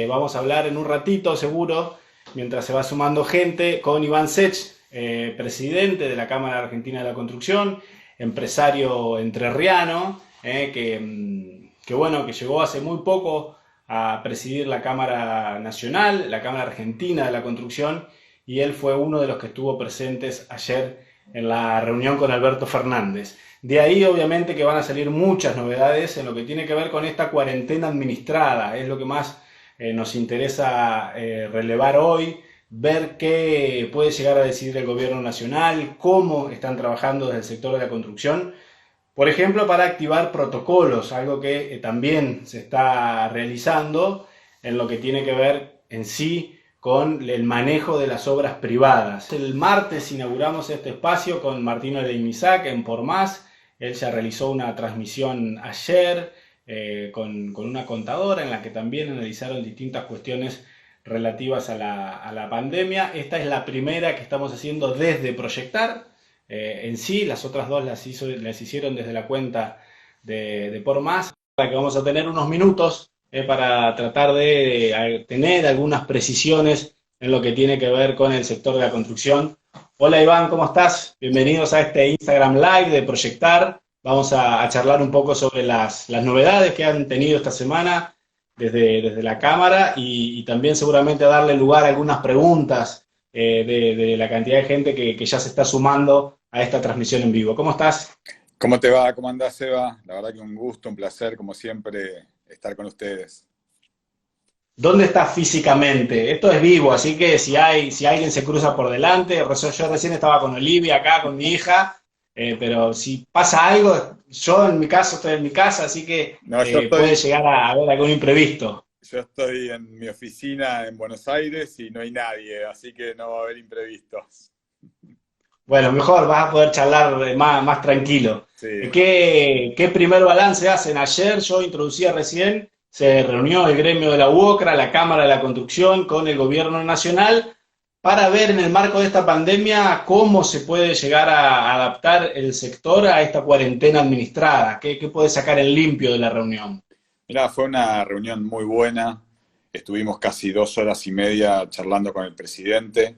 Vamos a hablar en un ratito, seguro, mientras se va sumando gente, con Iván Sech, presidente de la Cámara Argentina de la Construcción, empresario entrerriano, que llegó hace muy poco a presidir la Cámara Nacional, la Cámara Argentina de la Construcción, y él fue uno de los que estuvo presentes ayer en la reunión con Alberto Fernández. De ahí, obviamente, que van a salir muchas novedades en lo que tiene que ver con esta cuarentena administrada. Es lo que más nos interesa relevar hoy, ver qué puede llegar a decidir el gobierno nacional, cómo están trabajando desde el sector de la construcción, por ejemplo, para activar protocolos, algo que también se está realizando en lo que tiene que ver en sí con el manejo de las obras privadas. El martes inauguramos este espacio con Martino Leinizac en Por Más. Él ya realizó una transmisión ayer con una contadora en la que también analizaron distintas cuestiones relativas a la pandemia. Esta es la primera que estamos haciendo desde Proyectar. En sí, las otras dos las hicieron desde la cuenta de Por Más. Que vamos a tener unos minutos para tratar de tener algunas precisiones en lo que tiene que ver con el sector de la construcción. Hola Iván, ¿cómo estás? Bienvenidos a este Instagram Live de Proyectar. Vamos a charlar un poco sobre las novedades que han tenido esta semana desde la Cámara y también seguramente a darle lugar a algunas preguntas de la cantidad de gente que ya se está sumando a esta transmisión en vivo. ¿Cómo estás? ¿Cómo te va? ¿Cómo andás, Eva? La verdad que un gusto, un placer, como siempre, estar con ustedes. ¿Dónde estás físicamente? Esto es vivo, así que si alguien se cruza por delante, yo recién estaba con Olivia acá, con mi hija, pero si pasa algo, yo en mi caso estoy en mi casa, así que No, puede llegar a haber algún imprevisto. yo estoy en mi oficina en Buenos Aires y no hay nadie, así que no va a haber imprevistos. Bueno, mejor vas a poder charlar más tranquilo. Sí. ¿Qué primer balance hacen? Ayer yo introducía recién, se reunió el gremio de la UOCRA, la Cámara de la Construcción, con el gobierno nacional, para ver en el marco de esta pandemia cómo se puede llegar a adaptar el sector a esta cuarentena administrada. ¿Qué puede sacar en limpio de la reunión? Mirá, fue una reunión muy buena. Estuvimos casi 2 horas y media charlando con el presidente.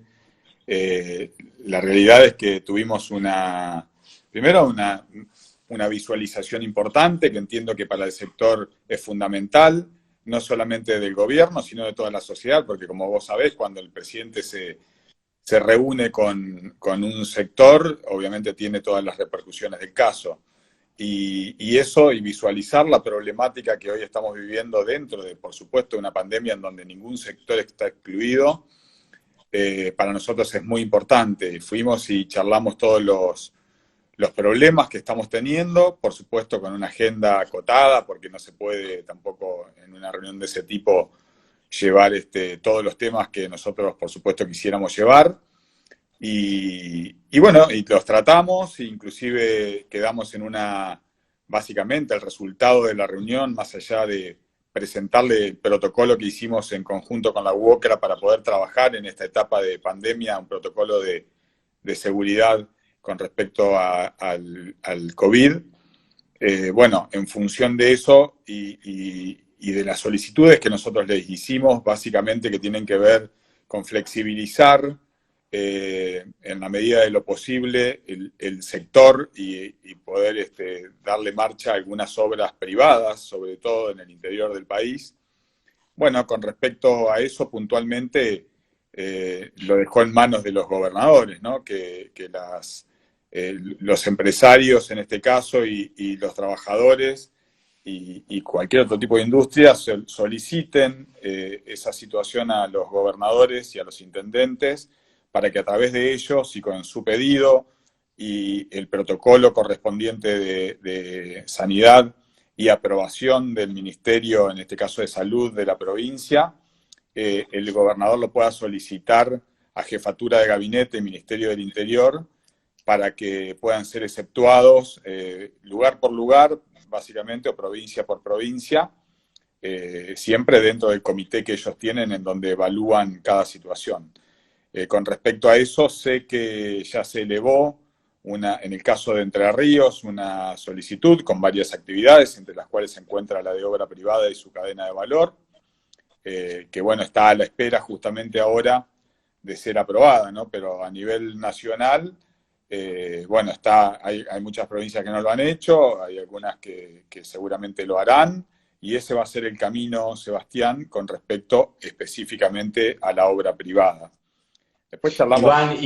La realidad es que tuvimos primero una visualización importante que entiendo que para el sector es fundamental, no solamente del gobierno, sino de toda la sociedad, porque como vos sabés, cuando el presidente se reúne con un sector, obviamente tiene todas las repercusiones del caso. Y eso, y visualizar la problemática que hoy estamos viviendo dentro de, por supuesto, una pandemia en donde ningún sector está excluido, para nosotros es muy importante. Fuimos y charlamos todos los problemas que estamos teniendo, por supuesto con una agenda acotada, porque no se puede tampoco en una reunión de ese tipo llevar todos los temas que nosotros, por supuesto, quisiéramos llevar. Y bueno, y los tratamos, inclusive quedamos básicamente el resultado de la reunión, más allá de presentarle el protocolo que hicimos en conjunto con la UOCRA para poder trabajar en esta etapa de pandemia, un protocolo de seguridad con respecto al COVID. Bueno, en función de eso y de las solicitudes que nosotros les hicimos, básicamente que tienen que ver con flexibilizar en la medida de lo posible el sector y poder darle marcha a algunas obras privadas, sobre todo en el interior del país. Bueno, con respecto a eso puntualmente lo dejó en manos de los gobernadores, ¿no? Que los empresarios en este caso y los trabajadores y cualquier otro tipo de industria soliciten esa situación a los gobernadores y a los intendentes para que a través de ellos y con su pedido y el protocolo correspondiente de sanidad y aprobación del Ministerio, en este caso de Salud de la provincia, el gobernador lo pueda solicitar a Jefatura de Gabinete, Ministerio del Interior, para que puedan ser exceptuados lugar por lugar, básicamente, o provincia por provincia, siempre dentro del comité que ellos tienen en donde evalúan cada situación. Con respecto a eso, sé que ya se elevó, en el caso de Entre Ríos, una solicitud con varias actividades, entre las cuales se encuentra la de obra privada y su cadena de valor. que bueno, está a la espera justamente ahora de ser aprobada, ¿no? Pero a nivel nacional, bueno, hay muchas provincias que no lo han hecho, hay algunas que seguramente lo harán, y ese va a ser el camino, Sebastián, con respecto específicamente a la obra privada. Después charlamos. Iván,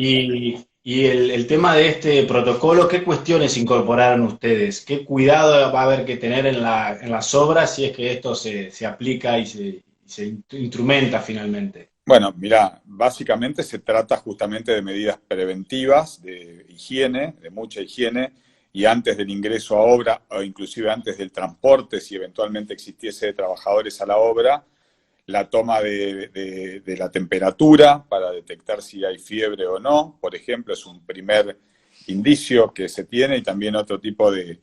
y el tema de este protocolo, ¿qué cuestiones incorporaron ustedes? ¿Qué cuidado va a haber que tener en las obras si es que esto se aplica y se instrumenta finalmente? Bueno, mirá, básicamente se trata justamente de medidas preventivas, de higiene, de mucha higiene, y antes del ingreso a obra, o inclusive antes del transporte, si eventualmente existiese trabajadores a la obra, la toma de la temperatura para detectar si hay fiebre o no, por ejemplo, es un primer indicio que se tiene, y también otro tipo de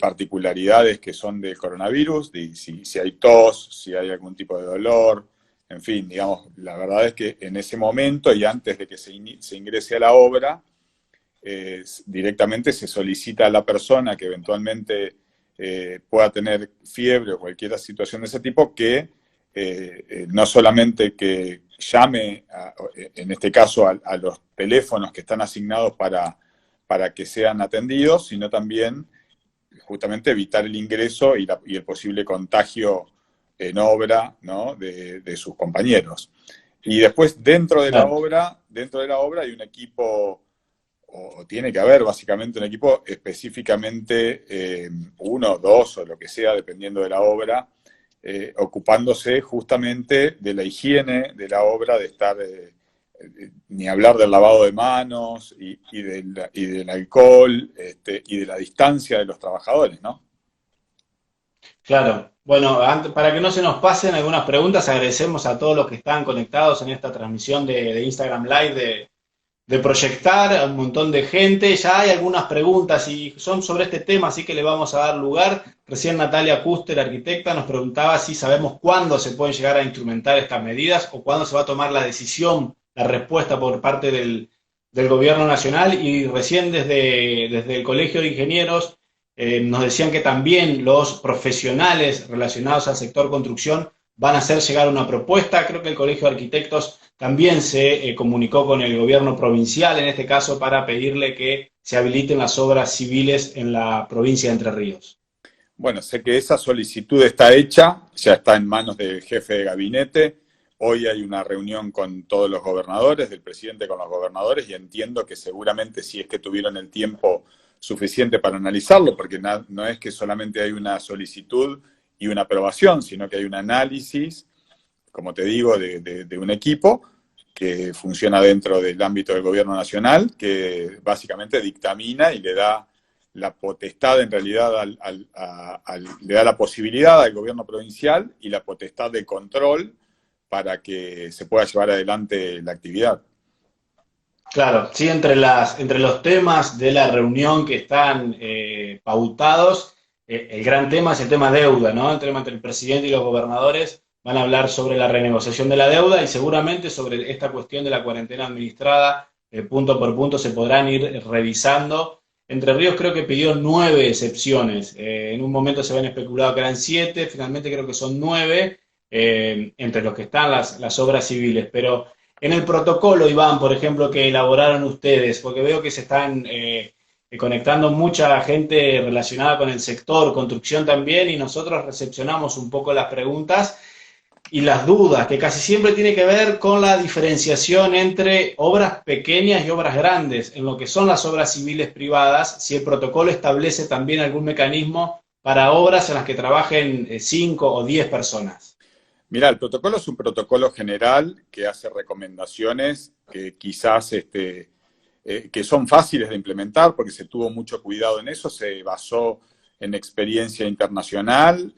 particularidades que son del coronavirus, de si hay tos, si hay algún tipo de dolor, en fin, digamos, la verdad es que en ese momento y antes de que se ingrese a la obra, directamente se solicita a la persona que eventualmente pueda tener fiebre o cualquier situación de ese tipo que no solamente que llame, en este caso, a los teléfonos que están asignados para que sean atendidos, sino también justamente evitar el ingreso y el posible contagio en obra, ¿no? de sus compañeros. Y después Claro. dentro de la obra hay un equipo, o tiene que haber básicamente un equipo específicamente, uno, dos o lo que sea, dependiendo de la obra, ocupándose justamente de la higiene de la obra, de estar, ni hablar del lavado de manos y del alcohol, y de la distancia de los trabajadores, ¿no? Claro. Bueno, para que no se nos pasen algunas preguntas, agradecemos a todos los que están conectados en esta transmisión de Instagram Live de proyectar a un montón de gente. Ya hay algunas preguntas y son sobre este tema, así que le vamos a dar lugar. Recién Natalia Kuster, arquitecta, nos preguntaba si sabemos cuándo se pueden llegar a instrumentar estas medidas o cuándo se va a tomar la decisión, la respuesta por parte del gobierno nacional. Y recién desde el Colegio de Ingenieros nos decían que también los profesionales relacionados al sector construcción van a hacer llegar una propuesta. Creo que el Colegio de Arquitectos también se comunicó con el gobierno provincial, en este caso, para pedirle que se habiliten las obras civiles en la provincia de Entre Ríos. Bueno, sé que esa solicitud está hecha, ya está en manos del jefe de gabinete. Hoy hay una reunión con todos los gobernadores, del presidente con los gobernadores, y entiendo que seguramente si es que tuvieron el tiempo suficiente para analizarlo, porque no es que solamente hay una solicitud y una aprobación, sino que hay un análisis, como te digo, de un equipo que funciona dentro del ámbito del gobierno nacional, que básicamente dictamina y le da la potestad, en realidad, le da la posibilidad al gobierno provincial y la potestad de control para que se pueda llevar adelante la actividad. Claro, sí, entre los temas de la reunión que están pautados, el gran tema es el tema deuda, ¿no? El tema entre el presidente y los gobernadores van a hablar sobre la renegociación de la deuda y seguramente sobre esta cuestión de la cuarentena administrada, punto por punto se podrán ir revisando. Entre Ríos creo que pidió 9 excepciones. En un momento se habían especulado que eran 7, finalmente creo que son 9, entre los que están las obras civiles, pero en el protocolo, Iván, por ejemplo, que elaboraron ustedes, porque veo que se están conectando mucha gente relacionada con el sector, construcción también, y nosotros recepcionamos un poco las preguntas y las dudas, que casi siempre tiene que ver con la diferenciación entre obras pequeñas y obras grandes, en lo que son las obras civiles privadas, si el protocolo establece también algún mecanismo para obras en las que trabajen 5 o 10 personas. Mira, el protocolo es un protocolo general que hace recomendaciones que quizás que son fáciles de implementar porque se tuvo mucho cuidado en eso, se basó en experiencia internacional,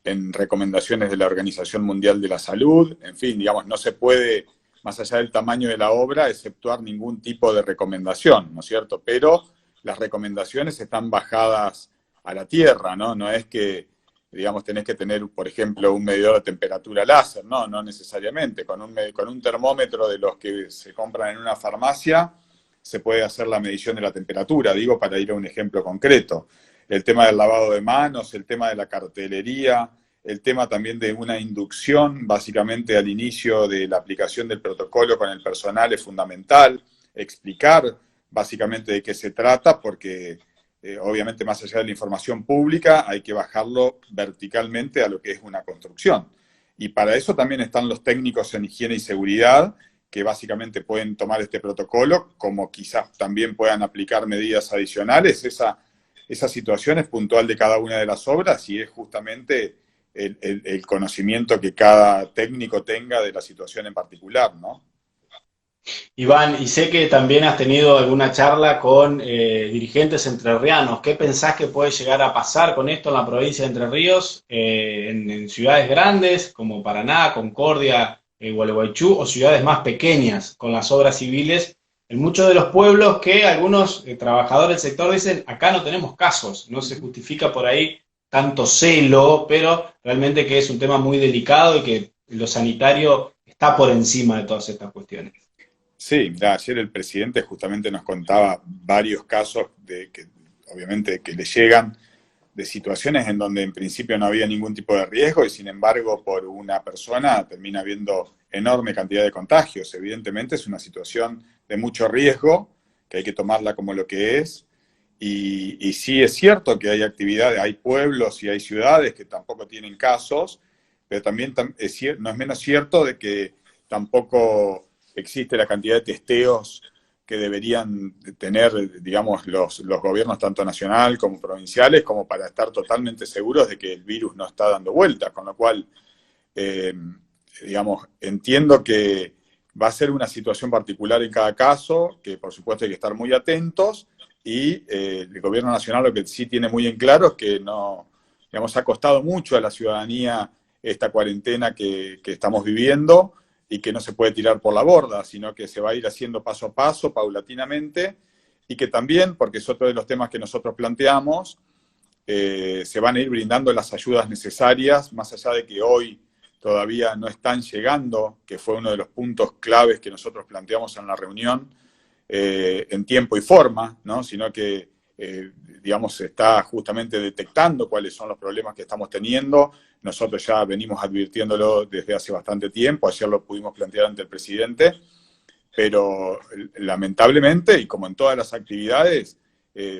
en recomendaciones de la Organización Mundial de la Salud, en fin, digamos, no se puede, más allá del tamaño de la obra, exceptuar ningún tipo de recomendación, ¿no es cierto? Pero las recomendaciones están bajadas a la tierra, ¿no? No es que, digamos, tenés que tener, por ejemplo, un medidor de temperatura láser, no, no necesariamente. Con un termómetro de los que se compran en una farmacia se puede hacer la medición de la temperatura, digo, para ir a un ejemplo concreto. El tema del lavado de manos, el tema de la cartelería, el tema también de una inducción, básicamente al inicio de la aplicación del protocolo con el personal es fundamental, explicar básicamente de qué se trata, porque obviamente más allá de la información pública hay que bajarlo verticalmente a lo que es una construcción. Y para eso también están los técnicos en higiene y seguridad, que básicamente pueden tomar este protocolo, como quizás también puedan aplicar medidas adicionales. Esa situación es puntual de cada una de las obras y es justamente el conocimiento que cada técnico tenga de la situación en particular, ¿no? Iván, y sé que también has tenido alguna charla con dirigentes entrerrianos. ¿Qué pensás que puede llegar a pasar con esto en la provincia de Entre Ríos, en ciudades grandes como Paraná, Concordia, Gualeguaychú, o ciudades más pequeñas con las obras civiles? En muchos de los pueblos que algunos trabajadores del sector dicen, acá no tenemos casos, no se justifica por ahí tanto celo, pero realmente que es un tema muy delicado y que lo sanitario está por encima de todas estas cuestiones. Sí, mirá, ayer el presidente justamente nos contaba varios casos de que, obviamente, que le llegan de situaciones en donde en principio no había ningún tipo de riesgo y sin embargo por una persona termina habiendo enorme cantidad de contagios. Evidentemente es una situación de mucho riesgo, que hay que tomarla como lo que es. Y sí es cierto que hay actividades, hay pueblos y hay ciudades que tampoco tienen casos, pero también no es menos cierto de que tampoco existe la cantidad de testeos que deberían tener, digamos, los gobiernos tanto nacional como provinciales, como para estar totalmente seguros de que el virus no está dando vueltas, con lo cual, eh, digamos, entiendo que va a ser una situación particular en cada caso, que por supuesto hay que estar muy atentos, y el gobierno nacional lo que sí tiene muy en claro es que no, digamos, ha costado mucho a la ciudadanía esta cuarentena que estamos viviendo, y que no se puede tirar por la borda, sino que se va a ir haciendo paso a paso, paulatinamente, y que también, porque es otro de los temas que nosotros planteamos, se van a ir brindando las ayudas necesarias, más allá de que hoy todavía no están llegando, que fue uno de los puntos claves que nosotros planteamos en la reunión, en tiempo y forma, ¿no? Sino que, digamos, se está justamente detectando cuáles son los problemas que estamos teniendo. Nosotros ya venimos advirtiéndolo desde hace bastante tiempo, ayer lo pudimos plantear ante el presidente, pero lamentablemente, y como en todas las actividades,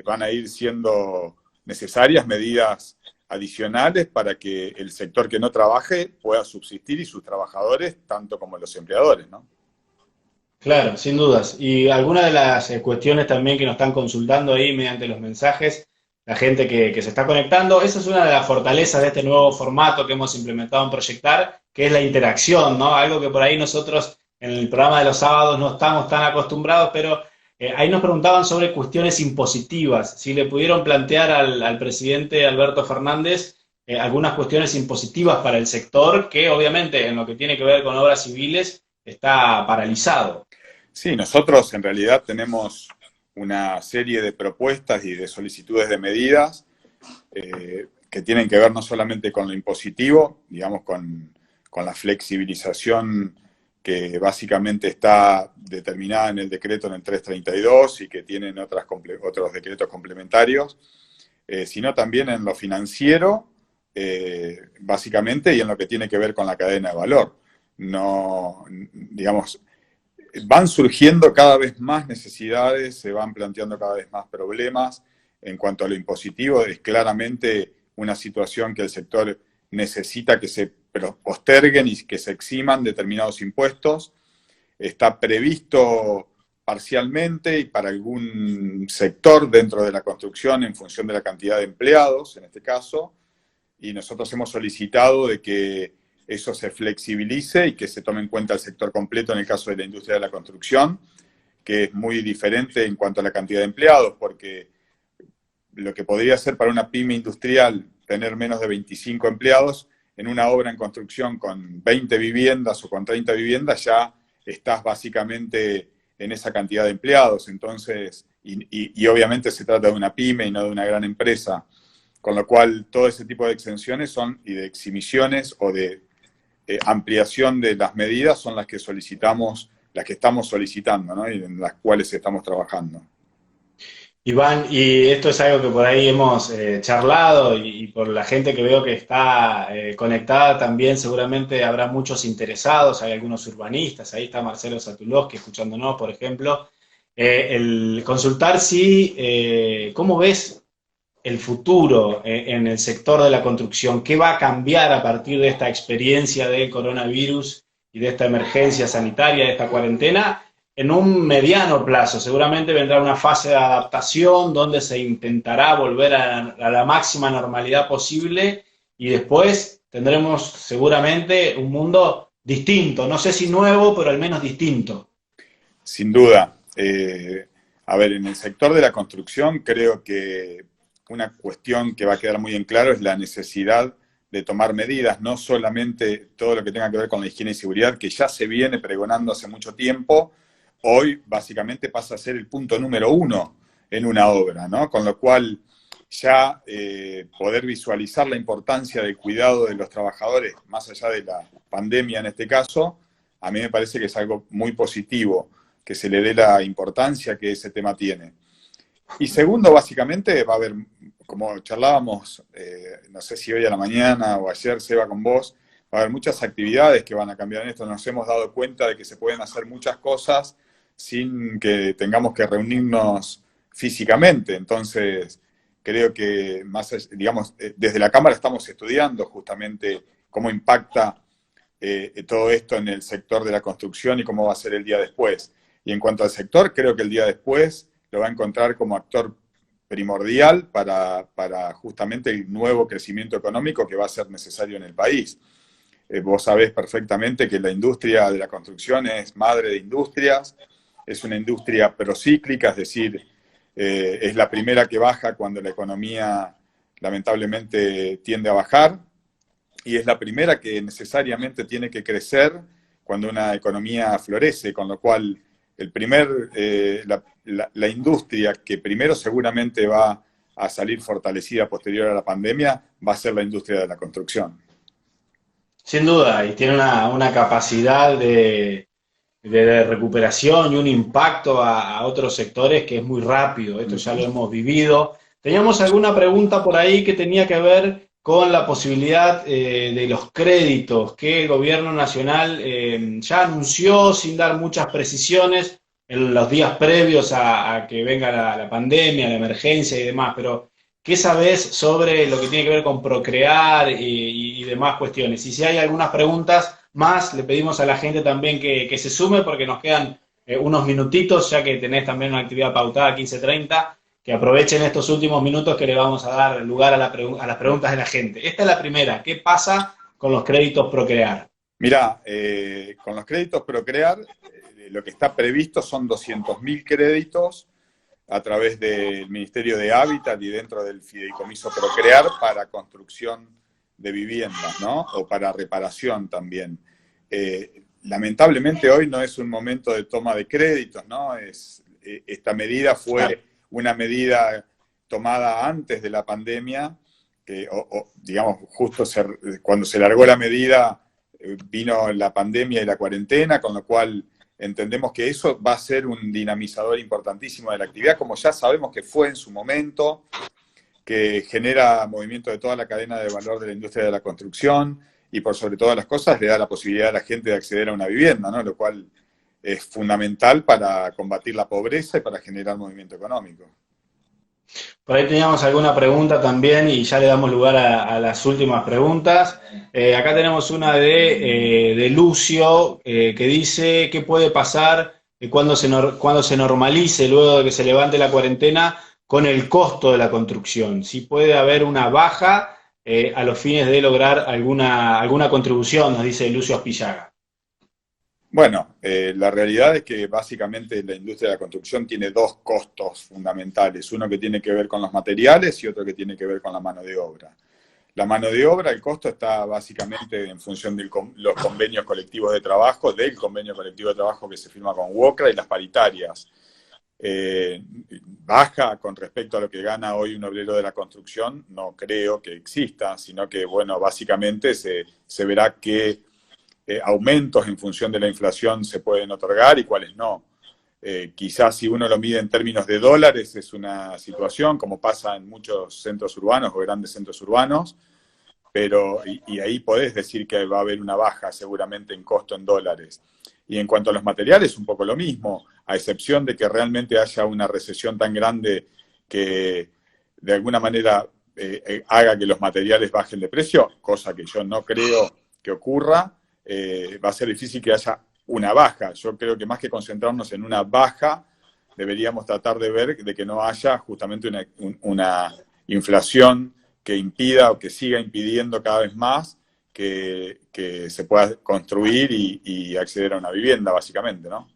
van a ir siendo necesarias medidas adicionales para que el sector que no trabaje pueda subsistir y sus trabajadores, tanto como los empleadores, ¿no? Claro, sin dudas. Y algunas de las cuestiones también que nos están consultando ahí mediante los mensajes, la gente que se está conectando, esa es una de las fortalezas de este nuevo formato que hemos implementado en Proyectar, que es la interacción, ¿no? Algo que por ahí nosotros en el programa de los sábados no estamos tan acostumbrados, pero ahí nos preguntaban sobre cuestiones impositivas, si le pudieron plantear al presidente Alberto Fernández algunas cuestiones impositivas para el sector, que obviamente en lo que tiene que ver con obras civiles está paralizado. Sí, nosotros en realidad tenemos una serie de propuestas y de solicitudes de medidas que tienen que ver no solamente con lo impositivo, digamos, con la flexibilización que básicamente está determinada en el decreto en el 332 y que tienen otros decretos complementarios, sino también en lo financiero, básicamente, y en lo que tiene que ver con la cadena de valor. No, digamos, van surgiendo cada vez más necesidades, se van planteando cada vez más problemas. En cuanto a lo impositivo, es claramente una situación que el sector necesita que se posterguen y que se eximan determinados impuestos. Está previsto parcialmente y para algún sector dentro de la construcción en función de la cantidad de empleados, en este caso, y nosotros hemos solicitado de que eso se flexibilice y que se tome en cuenta el sector completo en el caso de la industria de la construcción, que es muy diferente en cuanto a la cantidad de empleados, porque lo que podría ser para una pyme industrial tener menos de 25 empleados, en una obra en construcción con 20 viviendas o con 30 viviendas ya estás básicamente en esa cantidad de empleados. Entonces, y obviamente se trata de una pyme y no de una gran empresa, con lo cual todo ese tipo de exenciones son, y de eximiciones o de ampliación de las medidas son las que solicitamos, las que estamos solicitando, ¿no? Y en las cuales estamos trabajando. Iván, y esto es algo que por ahí hemos charlado y por la gente que veo que está conectada también seguramente habrá muchos interesados, hay algunos urbanistas, ahí está Marcelo Satulowski escuchándonos, por ejemplo. El consultar si, ¿cómo ves el futuro en el sector de la construcción? ¿Qué va a cambiar a partir de esta experiencia de coronavirus y de esta emergencia sanitaria, de esta cuarentena? En un mediano plazo, seguramente vendrá una fase de adaptación donde se intentará volver a la máxima normalidad posible y después tendremos seguramente un mundo distinto, no sé si nuevo, pero al menos distinto. Sin duda. A ver, en el sector de la construcción creo que una cuestión que va a quedar muy en claro es la necesidad de tomar medidas, no solamente todo lo que tenga que ver con la higiene y seguridad, que ya se viene pregonando hace mucho tiempo, hoy básicamente pasa a ser el punto número uno en una obra, ¿no? Con lo cual ya poder visualizar la importancia del cuidado de los trabajadores, más allá de la pandemia en este caso, a mí me parece que es algo muy positivo, que se le dé la importancia que ese tema tiene. Y segundo, básicamente, va a haber, como charlábamos, no sé si hoy a la mañana o ayer, Seba, con vos, va a haber muchas actividades que van a cambiar en esto. Nos hemos dado cuenta de que se pueden hacer muchas cosas sin que tengamos que reunirnos físicamente. Entonces, creo que más, digamos, desde la Cámara estamos estudiando justamente cómo impacta todo esto en el sector de la construcción y cómo va a ser el día después. Y en cuanto al sector, creo que el día después lo va a encontrar como actor primordial para justamente el nuevo crecimiento económico que va a ser necesario en el país. Vos sabés perfectamente que la industria de la construcción es madre de industrias, es una industria procíclica, es decir, es la primera que baja cuando la economía lamentablemente tiende a bajar, y es la primera que necesariamente tiene que crecer cuando una economía florece, con lo cual la industria que primero seguramente va a salir fortalecida posterior a la pandemia va a ser la industria de la construcción. Sin duda, y tiene una capacidad de recuperación y un impacto a otros sectores que es muy rápido. Esto ya lo hemos vivido. Teníamos alguna pregunta por ahí que tenía que ver con la posibilidad de los créditos que el gobierno nacional ya anunció sin dar muchas precisiones en los días previos a que venga la pandemia, la emergencia y demás, pero ¿qué sabés sobre lo que tiene que ver con procrear y demás cuestiones? Y si hay algunas preguntas más, le pedimos a la gente también que se sume porque nos quedan unos minutitos, ya que tenés también una actividad pautada 15:30, que aprovechen estos últimos minutos que le vamos a dar lugar a las preguntas de la gente. Esta es la primera. ¿Qué pasa con los créditos Procrear? Mirá, con los créditos Procrear, lo que está previsto son 200.000 créditos a través del Ministerio de Hábitat y dentro del Fideicomiso Procrear para construcción de viviendas, ¿no? O para reparación también. Lamentablemente hoy no es un momento de toma de créditos, ¿no? Esta medida fue una medida tomada antes de la pandemia, digamos, justo cuando se largó la medida vino la pandemia y la cuarentena, con lo cual entendemos que eso va a ser un dinamizador importantísimo de la actividad, como ya sabemos que fue en su momento, que genera movimiento de toda la cadena de valor de la industria de la construcción y por sobre todas las cosas le da la posibilidad a la gente de acceder a una vivienda, ¿no? Lo cual es fundamental para combatir la pobreza y para generar movimiento económico. Por ahí teníamos alguna pregunta también y ya le damos lugar a las últimas preguntas. Acá tenemos una de Lucio que dice qué puede pasar cuando se normalice luego de que se levante la cuarentena con el costo de la construcción. Si puede haber una baja a los fines de lograr alguna contribución, nos dice Lucio Aspillaga. Bueno, la realidad es que básicamente la industria de la construcción tiene dos costos fundamentales, uno que tiene que ver con los materiales y otro que tiene que ver con la mano de obra. La mano de obra, el costo está básicamente en función de los convenios colectivos de trabajo, del convenio colectivo de trabajo que se firma con WOCRA y las paritarias. Baja con respecto a lo que gana hoy un obrero de la construcción, no creo que exista, sino que, bueno, básicamente se verá qué aumentos en función de la inflación se pueden otorgar y cuáles no. Quizás si uno lo mide en términos de dólares es una situación, como pasa en muchos centros urbanos o grandes centros urbanos, pero y ahí podés decir que va a haber una baja seguramente en costo en dólares. Y en cuanto a los materiales, un poco lo mismo, a excepción de que realmente haya una recesión tan grande que de alguna manera haga que los materiales bajen de precio, cosa que yo no creo que ocurra, va a ser difícil que haya una baja. Yo creo que más que concentrarnos en una baja, deberíamos tratar de ver de que no haya justamente una inflación que impida o que siga impidiendo cada vez más que se pueda construir y acceder a una vivienda, básicamente, ¿no?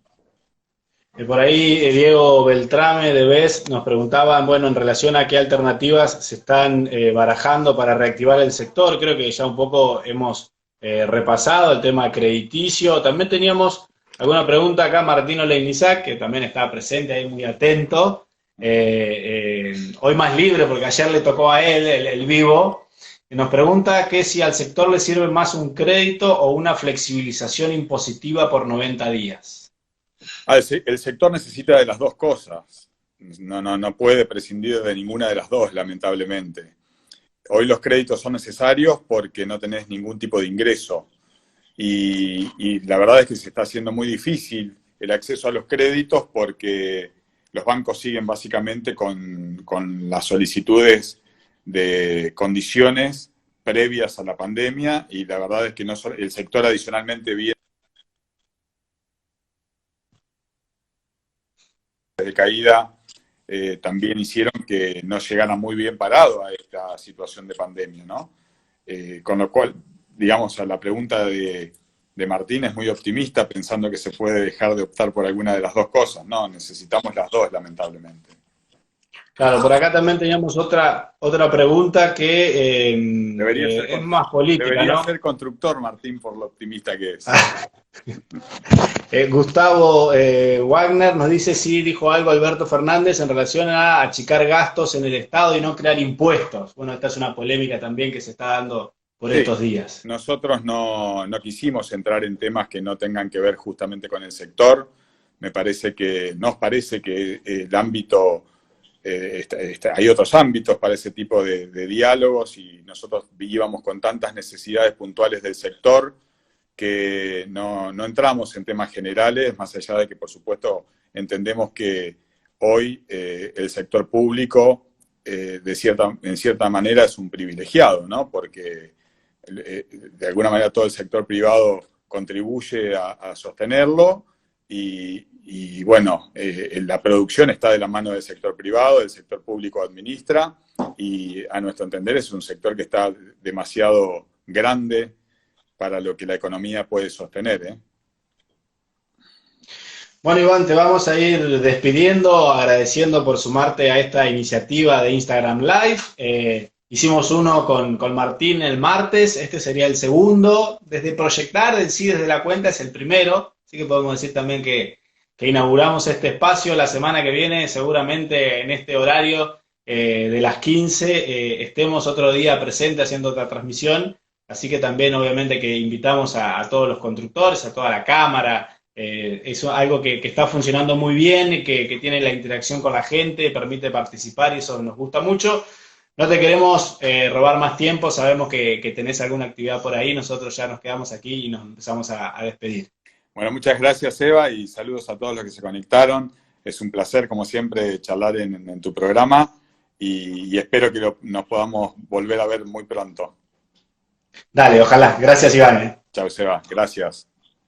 Por ahí Diego Beltrame de BES nos preguntaba, bueno, en relación a qué alternativas se están barajando para reactivar el sector. Creo que ya un poco hemos repasado el tema crediticio. También teníamos alguna pregunta acá, Martino Leinizac, que también estaba presente ahí muy atento. Hoy más libre, porque ayer le tocó a él el vivo. Y nos pregunta que si al sector le sirve más un crédito o una flexibilización impositiva por 90 días. El sector necesita de las dos cosas. No puede prescindir de ninguna de las dos, lamentablemente. Hoy los créditos son necesarios porque no tenés ningún tipo de ingreso. Y la verdad es que se está haciendo muy difícil el acceso a los créditos porque los bancos siguen básicamente con las solicitudes de condiciones previas a la pandemia, y la verdad es que el sector adicionalmente viene de caída, también hicieron que no llegara muy bien parado a esta situación de pandemia, ¿no? Con lo cual, digamos, a la pregunta de Martín es muy optimista, pensando que se puede dejar de optar por alguna de las dos cosas. No, necesitamos las dos, lamentablemente. Claro, por acá también teníamos otra pregunta que es más política, debería ¿no? ser constructor, Martín, por lo optimista que es. Gustavo Wagner nos dice si dijo algo Alberto Fernández en relación a achicar gastos en el Estado y no crear impuestos. Bueno, esta es una polémica también que se está dando por estos días. Nosotros no quisimos entrar en temas que no tengan que ver justamente con el sector. Nos parece que el ámbito... hay otros ámbitos para ese tipo de diálogos, y nosotros íbamos con tantas necesidades puntuales del sector que no entramos en temas generales, más allá de que, por supuesto, entendemos que hoy el sector público en cierta manera es un privilegiado, ¿no? Porque de alguna manera todo el sector privado contribuye a sostenerlo, y bueno, la producción está de la mano del sector privado, el sector público administra, y a nuestro entender es un sector que está demasiado grande para lo que la economía puede sostener, ¿eh? Bueno, Iván, te vamos a ir despidiendo, agradeciendo por sumarte a esta iniciativa de Instagram Live. Hicimos uno con Martín el martes, este sería el segundo. Desde Proyectar, desde la cuenta, es el primero, así que podemos decir también que inauguramos este espacio. La semana que viene, seguramente en este horario de las 15, estemos otro día presente haciendo otra transmisión. Así que también, obviamente, que invitamos a todos los constructores, a toda la cámara. Es algo que está funcionando muy bien, que tiene la interacción con la gente, permite participar, y eso nos gusta mucho. No te queremos robar más tiempo, sabemos que tenés alguna actividad por ahí. Nosotros ya nos quedamos aquí y nos empezamos a despedir. Bueno, muchas gracias, Eva, y saludos a todos los que se conectaron. Es un placer, como siempre, charlar en tu programa, y espero que nos podamos volver a ver muy pronto. Dale, ojalá. Gracias, Iván. Chao, Seba. Gracias.